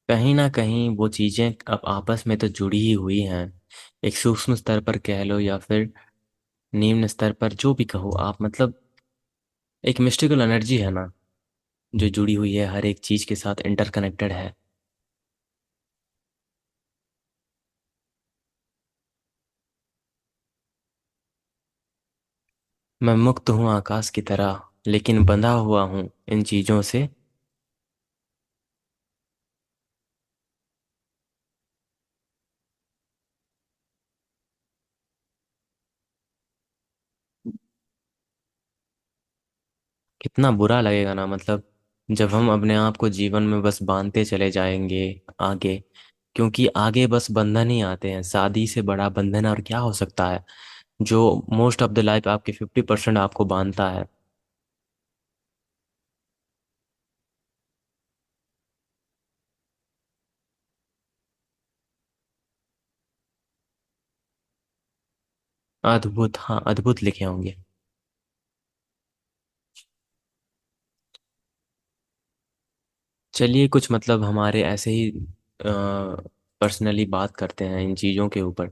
कहीं ना कहीं वो चीजें अब आपस में तो जुड़ी ही हुई हैं। एक सूक्ष्म स्तर पर कह लो या फिर निम्न स्तर पर, जो भी कहो आप, मतलब एक मिस्टिकल एनर्जी है ना, जो जुड़ी हुई है, हर एक चीज के साथ इंटरकनेक्टेड है। मैं मुक्त हूँ आकाश की तरह, लेकिन बंधा हुआ हूँ इन चीजों से। कितना बुरा लगेगा ना, मतलब जब हम अपने आप को जीवन में बस बांधते चले जाएंगे आगे। क्योंकि आगे बस बंधन ही आते हैं। शादी से बड़ा बंधन और क्या हो सकता है, जो मोस्ट ऑफ द लाइफ आपके 50% आपको बांधता है। अद्भुत, हाँ अद्भुत लिखे होंगे। चलिए कुछ मतलब हमारे ऐसे ही पर्सनली बात करते हैं इन चीज़ों के ऊपर।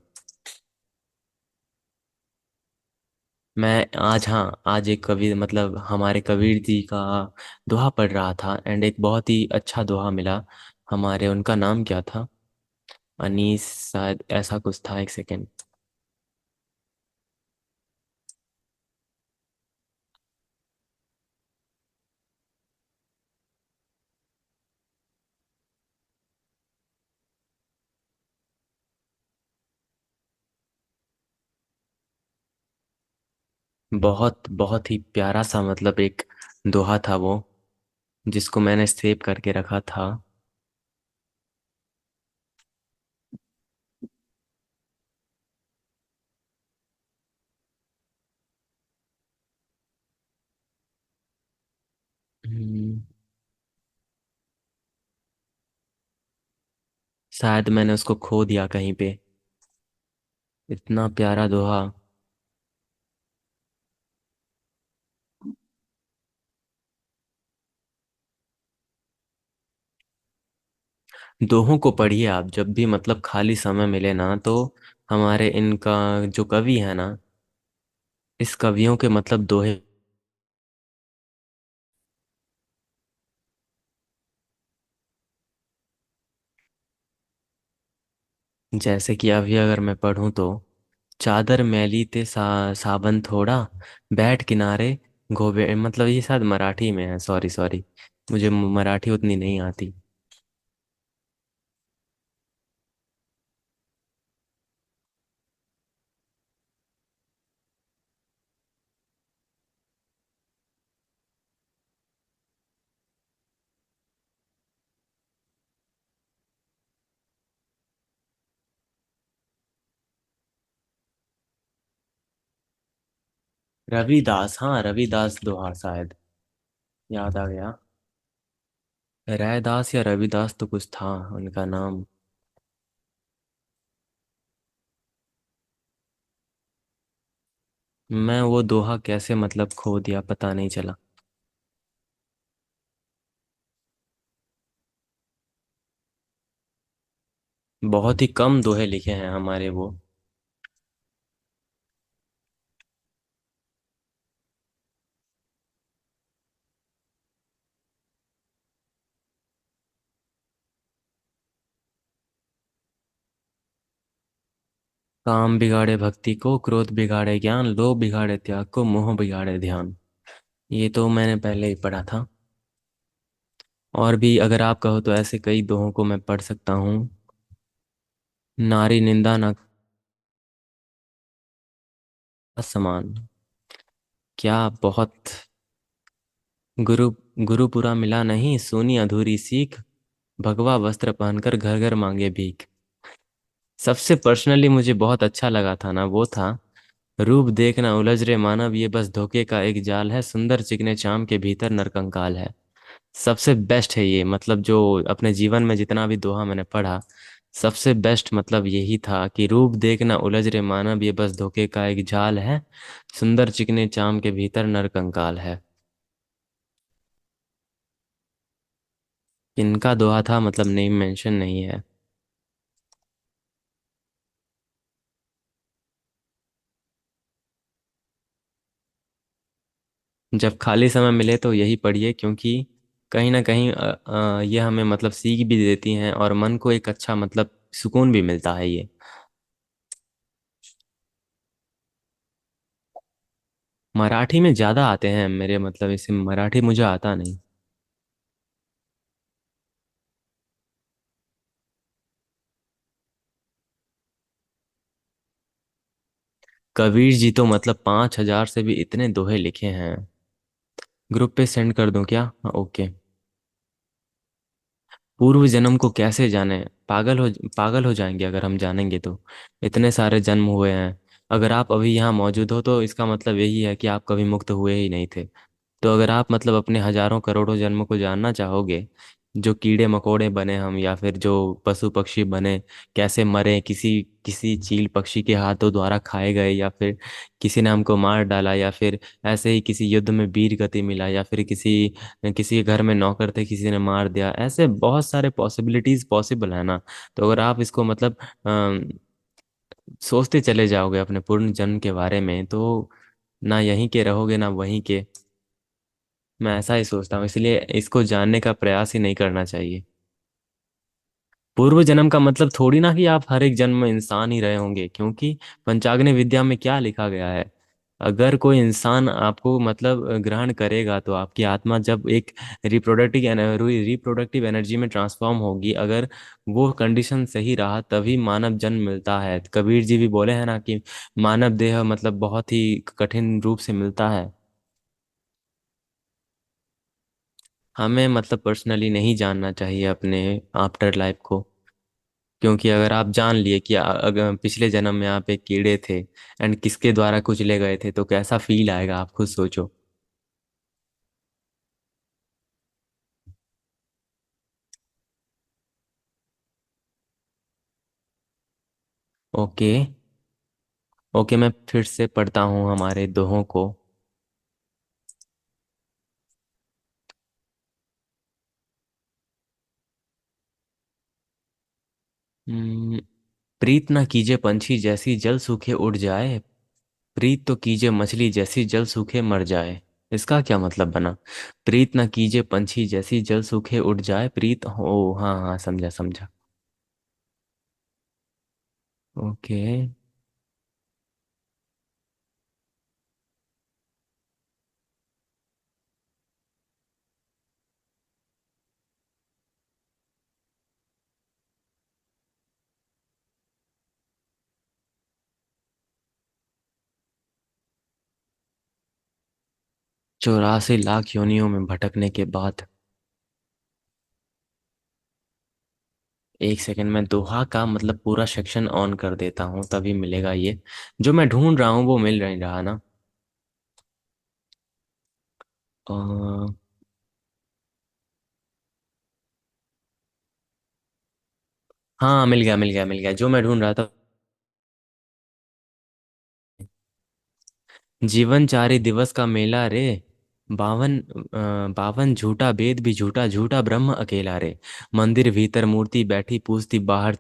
मैं आज, हाँ, आज एक कवि मतलब हमारे कबीर जी का दोहा पढ़ रहा था, एंड एक बहुत ही अच्छा दोहा मिला हमारे। उनका नाम क्या था? अनीस शायद, ऐसा कुछ था। एक सेकेंड। बहुत बहुत ही प्यारा सा मतलब एक दोहा था वो, जिसको मैंने सेव करके रखा था। हम्म, शायद मैंने उसको खो दिया कहीं पे। इतना प्यारा दोहा। दोहों को पढ़िए आप जब भी मतलब खाली समय मिले ना, तो हमारे इनका जो कवि है ना, इस कवियों के मतलब दोहे। जैसे कि अभी अगर मैं पढ़ूं तो, चादर मैली ते साबन थोड़ा, बैठ किनारे गोबे, मतलब ये शायद मराठी में है, सॉरी सॉरी, मुझे मराठी उतनी नहीं आती। रविदास, हाँ रविदास दोहा शायद, याद आ गया। रैदास या रविदास तो कुछ था उनका नाम। मैं वो दोहा कैसे मतलब खो दिया, पता नहीं चला। बहुत ही कम दोहे लिखे हैं हमारे वो। काम बिगाड़े भक्ति को, क्रोध बिगाड़े ज्ञान, लोभ बिगाड़े त्याग को, मोह बिगाड़े ध्यान। ये तो मैंने पहले ही पढ़ा था। और भी अगर आप कहो तो ऐसे कई दोहों को मैं पढ़ सकता हूँ। नारी निंदा न समान। क्या बहुत। गुरु गुरुपुरा मिला नहीं, सोनी अधूरी सीख, भगवा वस्त्र पहनकर घर घर मांगे भीख। सबसे पर्सनली मुझे बहुत अच्छा लगा था ना, वो था, रूप देखना उलझ रे मानव, ये बस धोखे का एक जाल है, सुंदर चिकने चाम के भीतर नरकंकाल है। सबसे बेस्ट है ये, मतलब जो अपने जीवन में जितना भी दोहा मैंने पढ़ा, सबसे बेस्ट मतलब यही था कि रूप देखना उलझ रे मानव, ये बस धोखे का एक जाल है, सुंदर चिकने चाम के भीतर नरकंकाल है। इनका दोहा था, मतलब नेम मेंशन नहीं है। जब खाली समय मिले तो यही पढ़िए, क्योंकि कहीं ना कहीं ये हमें मतलब सीख भी देती हैं, और मन को एक अच्छा मतलब सुकून भी मिलता है ये। मराठी में ज्यादा आते हैं मेरे, मतलब इसे मराठी मुझे आता नहीं। कबीर जी तो मतलब 5,000 से भी इतने दोहे लिखे हैं। ग्रुप पे सेंड कर दूं क्या? हाँ, ओके। पूर्व जन्म को कैसे जाने, पागल हो जाएंगे अगर हम जानेंगे तो। इतने सारे जन्म हुए हैं। अगर आप अभी यहाँ मौजूद हो तो इसका मतलब यही है कि आप कभी मुक्त हुए ही नहीं थे। तो अगर आप मतलब अपने हजारों करोड़ों जन्म को जानना चाहोगे, जो कीड़े मकोड़े बने हम, या फिर जो पशु पक्षी बने, कैसे मरे, किसी किसी चील पक्षी के हाथों द्वारा खाए गए, या फिर किसी ने हमको मार डाला, या फिर ऐसे ही किसी युद्ध में वीर गति मिला, या फिर किसी किसी के घर में नौकर थे किसी ने मार दिया, ऐसे बहुत सारे पॉसिबिलिटीज पॉसिबल है ना। तो अगर आप इसको मतलब सोचते चले जाओगे अपने पूर्ण जन्म के बारे में, तो ना यहीं के रहोगे ना वहीं के। मैं ऐसा ही सोचता हूँ, इसलिए इसको जानने का प्रयास ही नहीं करना चाहिए। पूर्व जन्म का मतलब थोड़ी ना कि आप हर एक जन्म में इंसान ही रहे होंगे, क्योंकि पंचाग्नि विद्या में क्या लिखा गया है। अगर कोई इंसान आपको मतलब ग्रहण करेगा तो आपकी आत्मा जब एक रिप्रोडक्टिव एनर्जी में ट्रांसफॉर्म होगी, अगर वो कंडीशन सही रहा तभी मानव जन्म मिलता है। कबीर जी भी बोले हैं ना कि मानव देह मतलब बहुत ही कठिन रूप से मिलता है। हमें मतलब पर्सनली नहीं जानना चाहिए अपने आफ्टर लाइफ को, क्योंकि अगर आप जान लिए कि अगर पिछले जन्म में आप एक कीड़े थे एंड किसके द्वारा कुचले गए थे, तो कैसा फील आएगा आप खुद सोचो। ओके। ओके, मैं फिर से पढ़ता हूँ हमारे दोहों को। हम्म, प्रीत ना कीजे पंछी जैसी जल सूखे उड़ जाए, प्रीत तो कीजे मछली जैसी जल सूखे मर जाए। इसका क्या मतलब बना? प्रीत ना कीजे पंछी जैसी जल सूखे उड़ जाए, प्रीत हो, हाँ हाँ, समझा समझा। ओके। 84 लाख योनियों में भटकने के बाद। एक सेकंड में दोहा का मतलब पूरा सेक्शन ऑन कर देता हूँ, तभी मिलेगा ये। जो मैं ढूंढ रहा हूँ वो मिल नहीं रहा ना। अ, हाँ, मिल गया मिल गया मिल गया, जो मैं ढूंढ रहा था। जीवन चारि दिवस का मेला रे, बावन झूठा वेद भी झूठा, झूठा ब्रह्म अकेला रे। मंदिर भीतर मूर्ति बैठी, पूजती बाहर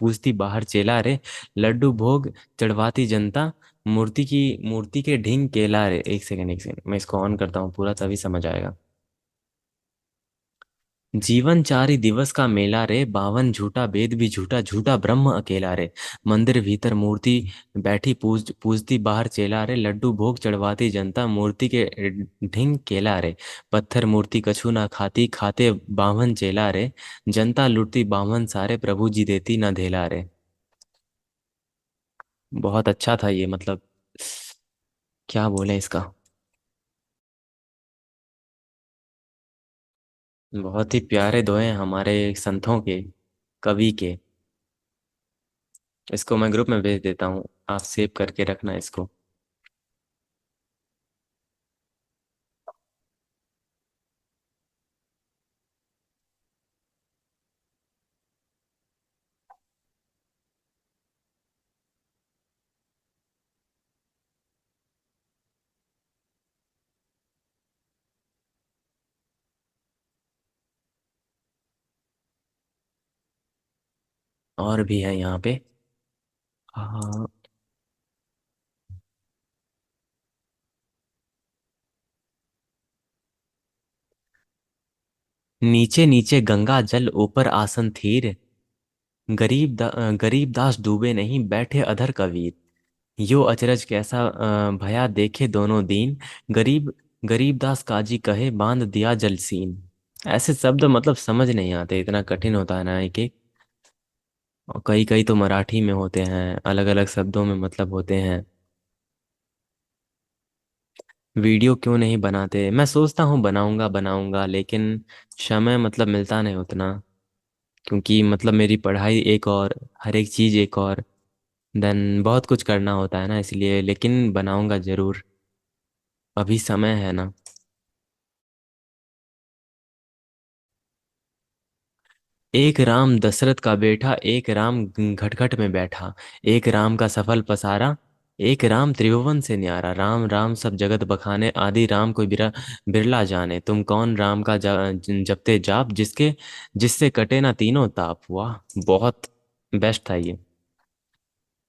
पूजती बाहर चेला रे। लड्डू भोग चढ़वाती जनता, मूर्ति के ढींग केला रे। एक सेकंड मैं इसको ऑन करता हूँ पूरा, तभी समझ आएगा। जीवन चारि दिवस का मेला रे, बावन झूठा वेद भी झूठा, झूठा ब्रह्म अकेला रे। मंदिर भीतर मूर्ति बैठी, पूजती बाहर चेला रे। लड्डू भोग चढ़वाती जनता, मूर्ति के ढिंग केला रे। पत्थर मूर्ति कछु ना खाती, खाते बाभन चेला रे। जनता लुटती बाभन सारे, प्रभु जी देती ना धेला रे। बहुत अच्छा था ये, मतलब क्या बोले इसका। बहुत ही प्यारे दोहे हैं हमारे संतों के, कवि के। इसको मैं ग्रुप में भेज देता हूँ, आप सेव करके रखना इसको। और भी है यहाँ पे। हाँ। नीचे नीचे गंगा जल ऊपर आसन थीर, गरीब दास डूबे नहीं बैठे अधर कबीर। यो अचरज कैसा भया देखे दोनों दीन, गरीब गरीब दास काजी कहे बांध दिया जलसीन। ऐसे शब्द मतलब समझ नहीं आते, इतना कठिन होता है ना एक एक। और कई कई तो मराठी में होते हैं, अलग अलग शब्दों में मतलब होते हैं। वीडियो क्यों नहीं बनाते? मैं सोचता हूँ बनाऊंगा बनाऊंगा, लेकिन समय मतलब मिलता नहीं उतना, क्योंकि मतलब मेरी पढ़ाई एक और, हर एक चीज़ एक और, देन बहुत कुछ करना होता है ना, इसलिए। लेकिन बनाऊंगा जरूर, अभी समय है ना। एक राम दशरथ का बेटा, एक राम घटघट में बैठा, एक राम का सफल पसारा, एक राम त्रिभुवन से न्यारा। राम राम सब जगत बखाने, आदि राम कोई बिरला जाने। तुम कौन राम का जपते जाप, जिससे कटे ना तीनों ताप। वाह, बहुत बेस्ट था ये।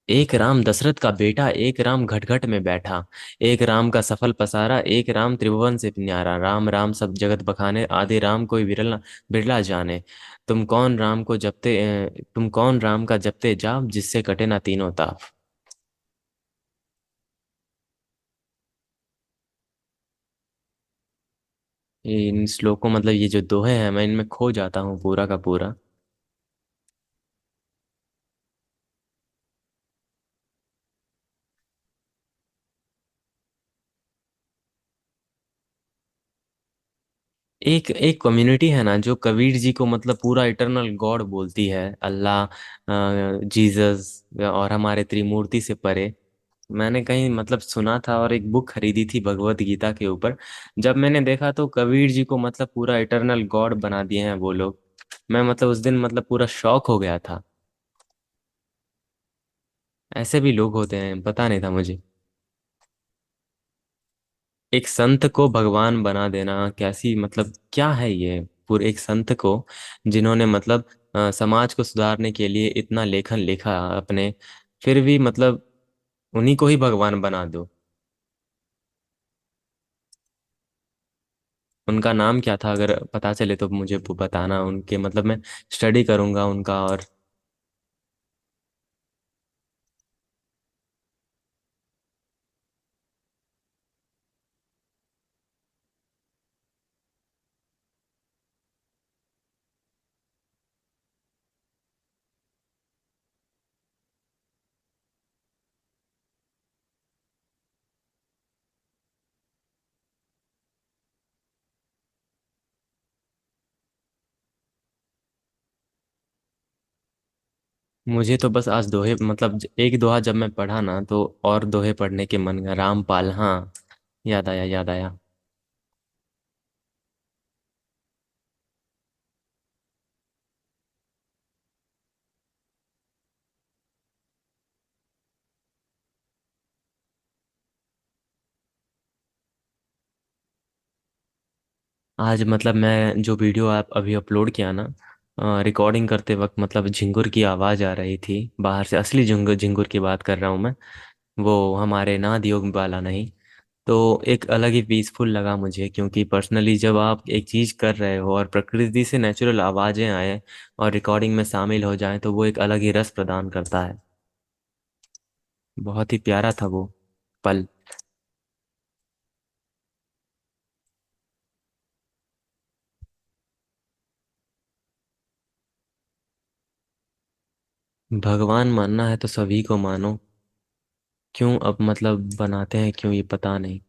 एक राम दशरथ का बेटा, एक राम घटघट में बैठा, एक राम का सफल पसारा, एक राम त्रिभुवन से न्यारा, राम राम सब जगत बखाने, आधे राम कोई विरला बिरला जाने। तुम कौन राम का जपते जाप, जिससे कटे ना तीनों ताप। ये इन श्लोकों मतलब ये जो दोहे हैं, मैं इनमें खो जाता हूँ पूरा का पूरा। एक एक कम्युनिटी है ना जो कबीर जी को मतलब पूरा इटरनल गॉड बोलती है, अल्लाह, जीसस, और हमारे त्रिमूर्ति से परे। मैंने कहीं मतलब सुना था और एक बुक खरीदी थी भगवत गीता के ऊपर। जब मैंने देखा तो कबीर जी को मतलब पूरा इटरनल गॉड बना दिए हैं वो लोग। मैं मतलब उस दिन मतलब पूरा शॉक हो गया था। ऐसे भी लोग होते हैं, पता नहीं था मुझे। एक संत को भगवान बना देना कैसी मतलब क्या है ये। पूरे एक संत को जिन्होंने मतलब समाज को सुधारने के लिए इतना लेखन लिखा अपने, फिर भी मतलब उन्हीं को ही भगवान बना दो। उनका नाम क्या था, अगर पता चले तो मुझे बताना, उनके मतलब मैं स्टडी करूंगा उनका। और मुझे तो बस आज दोहे मतलब एक दोहा जब मैं पढ़ा ना तो और दोहे पढ़ने के मन का, रामपाल, हाँ, याद आया याद आया। आज मतलब मैं जो वीडियो आप अभी अपलोड किया ना, रिकॉर्डिंग करते वक्त मतलब झिंगुर की आवाज़ आ रही थी बाहर से, असली झिंगुर झिंगुर की बात कर रहा हूँ मैं। वो हमारे नाद योग वाला नहीं। तो एक अलग ही पीसफुल लगा मुझे, क्योंकि पर्सनली जब आप एक चीज़ कर रहे हो और प्रकृति से नेचुरल आवाज़ें आए और रिकॉर्डिंग में शामिल हो जाएं, तो वो एक अलग ही रस प्रदान करता है। बहुत ही प्यारा था वो पल। भगवान मानना है तो सभी को मानो। क्यों अब मतलब बनाते हैं क्यों, ये पता नहीं।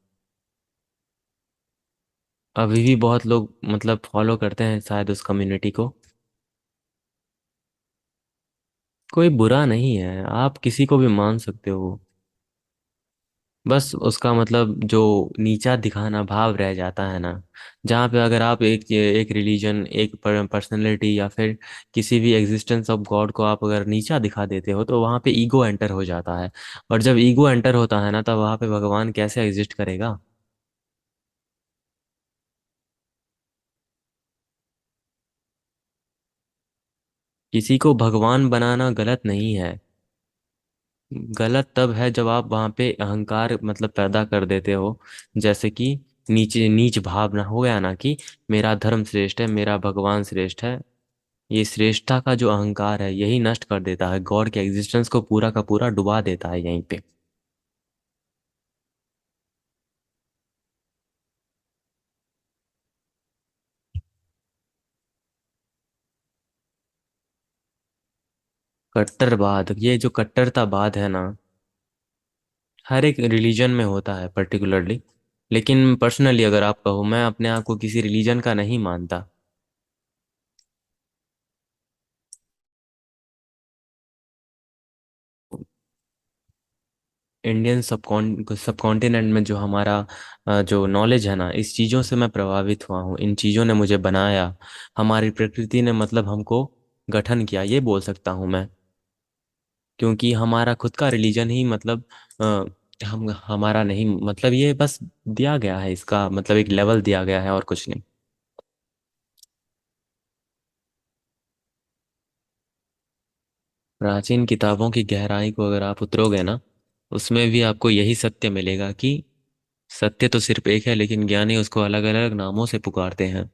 अभी भी बहुत लोग मतलब फॉलो करते हैं शायद उस कम्युनिटी को। कोई बुरा नहीं है, आप किसी को भी मान सकते हो। बस उसका मतलब जो नीचा दिखाना भाव रह जाता है ना, जहाँ पे अगर आप एक रिलीजन, एक पर्सनैलिटी या फिर किसी भी एग्जिस्टेंस ऑफ गॉड को आप अगर नीचा दिखा देते हो, तो वहाँ पे ईगो एंटर हो जाता है। और जब ईगो एंटर होता है ना, तब वहाँ पे भगवान कैसे एग्जिस्ट करेगा। किसी को भगवान बनाना गलत नहीं है। गलत तब है जब आप वहां पे अहंकार मतलब पैदा कर देते हो। जैसे कि नीचे नीच भाव ना हो गया ना, कि मेरा धर्म श्रेष्ठ है, मेरा भगवान श्रेष्ठ है। ये श्रेष्ठता का जो अहंकार है, यही नष्ट कर देता है, गॉड के एग्जिस्टेंस को पूरा का पूरा डुबा देता है यहीं पे। कट्टरवाद, ये जो कट्टरतावाद है ना, हर एक रिलीजन में होता है पर्टिकुलरली। लेकिन पर्सनली अगर आप कहो, मैं अपने आप को किसी रिलीजन का नहीं मानता। इंडियन सब कॉन्टिनेंट में जो हमारा जो नॉलेज है ना, इस चीज़ों से मैं प्रभावित हुआ हूँ, इन चीज़ों ने मुझे बनाया। हमारी प्रकृति ने मतलब हमको गठन किया, ये बोल सकता हूँ मैं। क्योंकि हमारा खुद का रिलीजन ही मतलब हम हमारा नहीं, मतलब ये बस दिया गया है, इसका मतलब एक लेवल दिया गया है और कुछ नहीं। प्राचीन किताबों की गहराई को अगर आप उतरोगे ना, उसमें भी आपको यही सत्य मिलेगा कि सत्य तो सिर्फ एक है, लेकिन ज्ञानी उसको अलग अलग नामों से पुकारते हैं।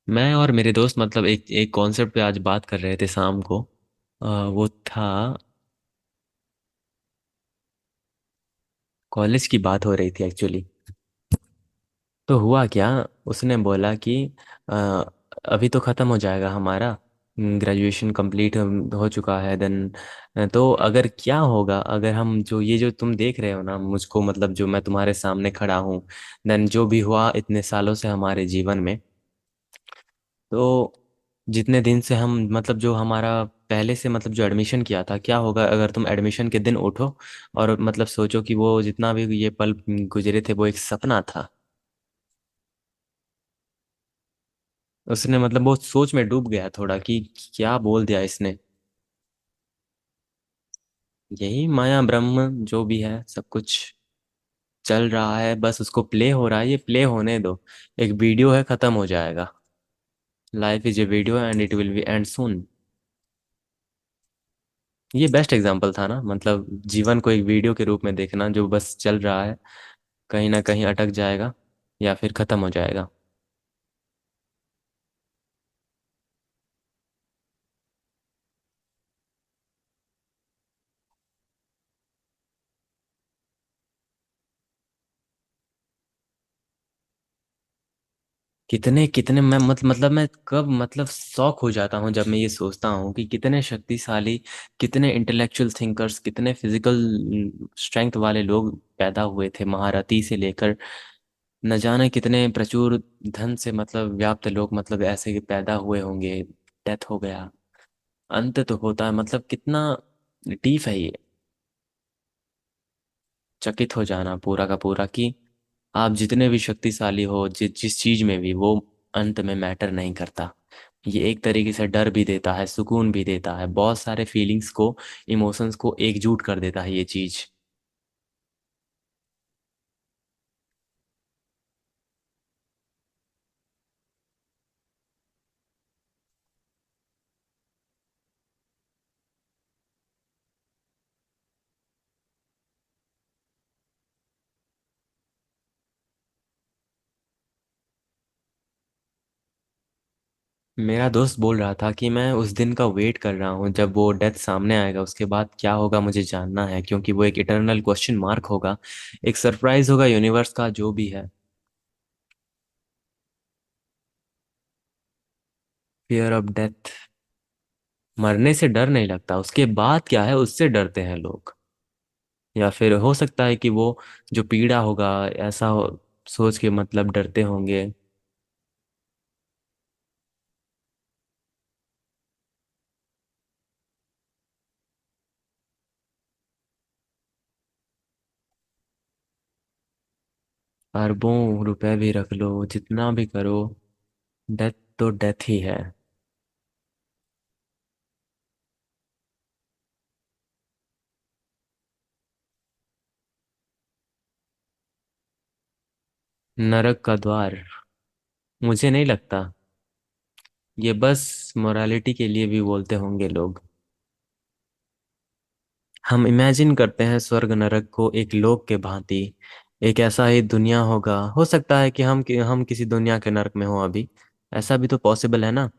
मैं और मेरे दोस्त मतलब एक एक कॉन्सेप्ट पे आज बात कर रहे थे शाम को। वो था, कॉलेज की बात हो रही थी एक्चुअली। तो हुआ क्या, उसने बोला कि अ, अभी तो ख़त्म हो जाएगा हमारा, ग्रेजुएशन कंप्लीट हो चुका है। देन तो अगर क्या होगा अगर हम जो ये जो तुम देख रहे हो ना मुझको, मतलब जो मैं तुम्हारे सामने खड़ा हूँ, देन जो भी हुआ इतने सालों से हमारे जीवन में, तो जितने दिन से हम मतलब जो हमारा पहले से मतलब जो एडमिशन किया था, क्या होगा अगर तुम एडमिशन के दिन उठो और मतलब सोचो कि वो जितना भी ये पल गुजरे थे वो एक सपना था। उसने मतलब वो सोच में डूब गया थोड़ा कि क्या बोल दिया इसने। यही माया ब्रह्म जो भी है सब कुछ चल रहा है, बस उसको प्ले हो रहा है, ये प्ले होने दो। एक वीडियो है, खत्म हो जाएगा। Life is a video and it will be and soon. ये बेस्ट एग्जांपल था ना, मतलब जीवन को एक वीडियो के रूप में देखना जो बस चल रहा है, कहीं ना कहीं अटक जाएगा या फिर खत्म हो जाएगा। कितने कितने मैं मतलब मैं कब मतलब शौक हो जाता हूँ जब मैं ये सोचता हूँ कि कितने शक्तिशाली, कितने इंटेलेक्चुअल थिंकर्स, कितने फिजिकल स्ट्रेंथ वाले लोग पैदा हुए थे, महारथी से लेकर न जाने कितने प्रचुर धन से मतलब व्याप्त लोग मतलब ऐसे पैदा हुए होंगे। डेथ हो गया, अंत तो होता है, मतलब कितना डीप है ये। चकित हो जाना पूरा का पूरा कि आप जितने भी शक्तिशाली हो, जिस चीज में भी, वो अंत में मैटर नहीं करता। ये एक तरीके से डर भी देता है, सुकून भी देता है, बहुत सारे फीलिंग्स को, इमोशंस को एकजुट कर देता है ये चीज। मेरा दोस्त बोल रहा था कि मैं उस दिन का वेट कर रहा हूँ जब वो डेथ सामने आएगा, उसके बाद क्या होगा मुझे जानना है, क्योंकि वो एक इटर्नल क्वेश्चन मार्क होगा, एक सरप्राइज होगा यूनिवर्स का जो भी है। फियर ऑफ डेथ, मरने से डर नहीं लगता, उसके बाद क्या है उससे डरते हैं लोग। या फिर हो सकता है कि वो जो पीड़ा होगा, ऐसा सोच के मतलब डरते होंगे। अरबों रुपए भी रख लो, जितना भी करो, डेथ तो डेथ ही है। नरक का द्वार, मुझे नहीं लगता। ये बस मोरालिटी के लिए भी बोलते होंगे लोग। हम इमेजिन करते हैं स्वर्ग नरक को एक लोक के भांति, एक ऐसा ही दुनिया होगा, हो सकता है कि हम किसी दुनिया के नरक में हो अभी। ऐसा भी तो पॉसिबल है ना,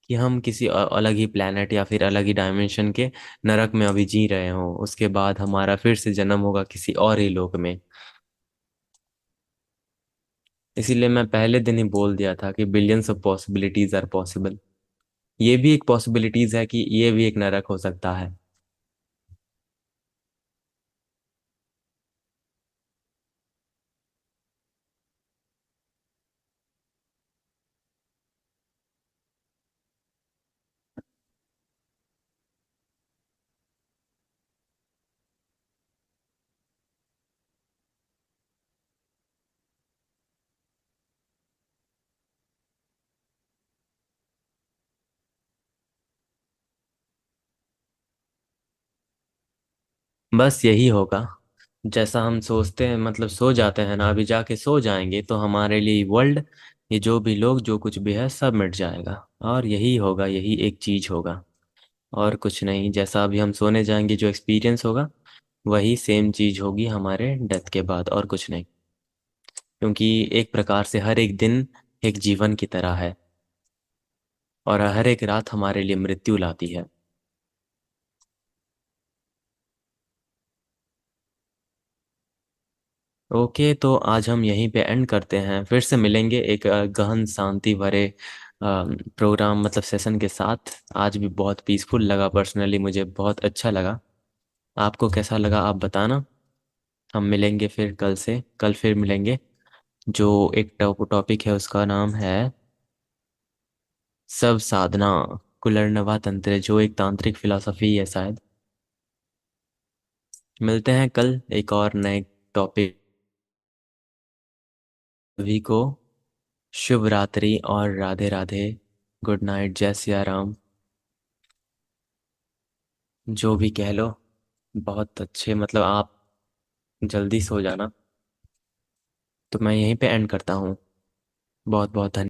कि हम किसी अलग ही प्लेनेट या फिर अलग ही डायमेंशन के नरक में अभी जी रहे हो, उसके बाद हमारा फिर से जन्म होगा किसी और ही लोक में। इसीलिए मैं पहले दिन ही बोल दिया था कि billions of possibilities are possible. ये भी एक पॉसिबिलिटीज है कि ये भी एक नरक हो सकता है। बस यही होगा। जैसा हम सोचते हैं, मतलब सो जाते हैं ना, अभी जाके सो जाएंगे तो हमारे लिए वर्ल्ड, ये जो भी लोग जो कुछ भी है सब मिट जाएगा। और यही होगा, यही एक चीज होगा, और कुछ नहीं। जैसा अभी हम सोने जाएंगे जो एक्सपीरियंस होगा, वही सेम चीज होगी हमारे डेथ के बाद, और कुछ नहीं। क्योंकि एक प्रकार से हर एक दिन एक जीवन की तरह है, और हर एक रात हमारे लिए मृत्यु लाती है। ओके, तो आज हम यहीं पे एंड करते हैं, फिर से मिलेंगे एक गहन शांति भरे प्रोग्राम, मतलब सेशन के साथ। आज भी बहुत पीसफुल लगा, पर्सनली मुझे बहुत अच्छा लगा। आपको कैसा लगा आप बताना। हम मिलेंगे फिर कल से, कल फिर मिलेंगे। जो एक टॉपिक है उसका नाम है सब साधना कुलरनवा तंत्र, जो एक तांत्रिक फिलॉसफी है शायद। मिलते हैं कल एक और नए टॉपिक। सभी को शुभ रात्रि और राधे राधे। गुड नाइट, जय सिया राम। जो भी कह लो। बहुत अच्छे, मतलब आप जल्दी सो जाना। तो मैं यहीं पे एंड करता हूँ। बहुत बहुत धन्यवाद।